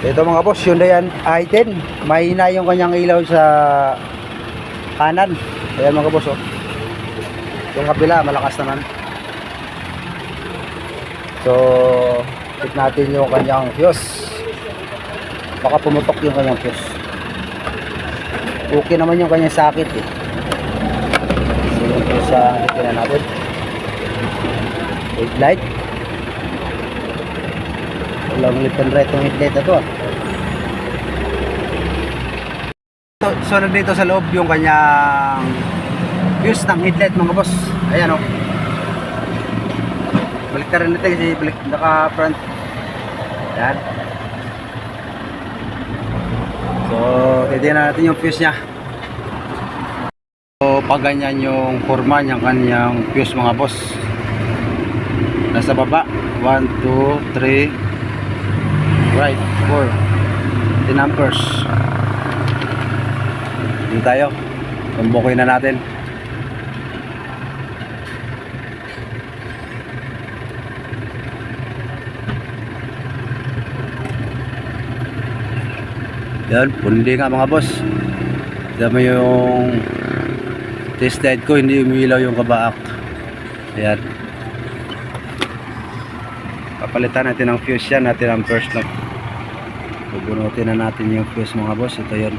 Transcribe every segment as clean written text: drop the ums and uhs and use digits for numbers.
Ito mga boss, Hyundai i10. Mahina yung kanyang ilaw sa kanan. Ayan mga boss, oh. Yung kabila, malakas naman. So, check natin yung kanyang fuse. Baka pumutok yung kanyang fuse. Okay naman yung kanyang sakit, eh. So, yung fuse sa titignan natin. Headlight. Walang left and right yung headlight na to, ah. So nandito sa loob yung kanyang fuse ng headlight mga boss. Ayan, oh. Balik ka rin natin kasi balik naka front. Ayan. So titignan natin yung fuse nya. So pag ganyan yung forma ng kanyang fuse mga boss. Nasa baba 1, 2, 3, right 4, 10 amperes. Dito tayo, tumbukin na natin. Yan, pundi nga mga boss. Dama yung test light ko, hindi umilaw yung kabaak. Ayan. Papalitan natin ang fuse yan, natin ang first na. Bubunutin na natin yung fuse mga boss. Ito yan.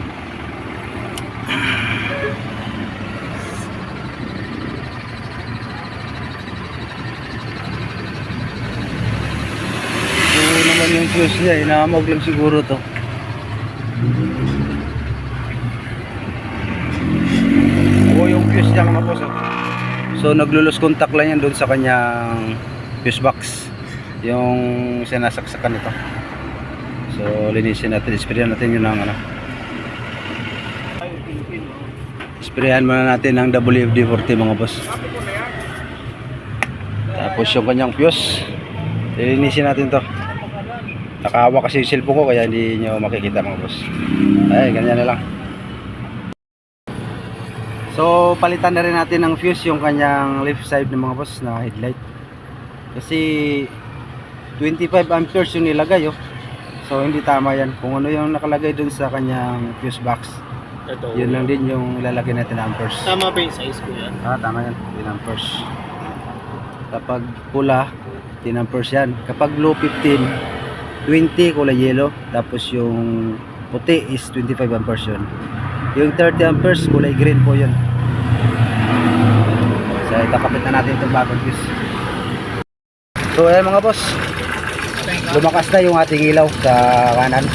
Ito naman yung fuse niya, inaamog lang siguro to. O yung fuse niya mga boss, oh. So naglulus contact lang yan doon sa kanyang fuse box, yung sinasaksakan nito. So linisin natin, sprayan natin yun ng ano. Sprayan muna natin ng WD-40 mga boss. Tapos yung kanyang fuse, linisin natin to. Nakahawak kasi yung cellphone ko kaya hindi nyo makikita mga boss. Ay, ganyan na lang. So palitan na rin natin ng fuse yung kanyang left side ng mga boss na headlight. Kasi 25 amperes yung nilagay, oh. So hindi tama yan. Kung ano yung nakalagay dun sa kanyang fuse box, ito, yun lang din yung ilalagay natin na amperes. Tama ba yung size ko yan? Tama yan, 10 amperes. Kapag pula, 10 amperes yan. Kapag low 15, 20 kulay yellow. Tapos yung puti is 25 amperes yun. Yung 30 amperes kulay green po yun. So itakapit na natin itong bagong fuse. So ayan mga boss, lumakas na yung ating ilaw sa kanan.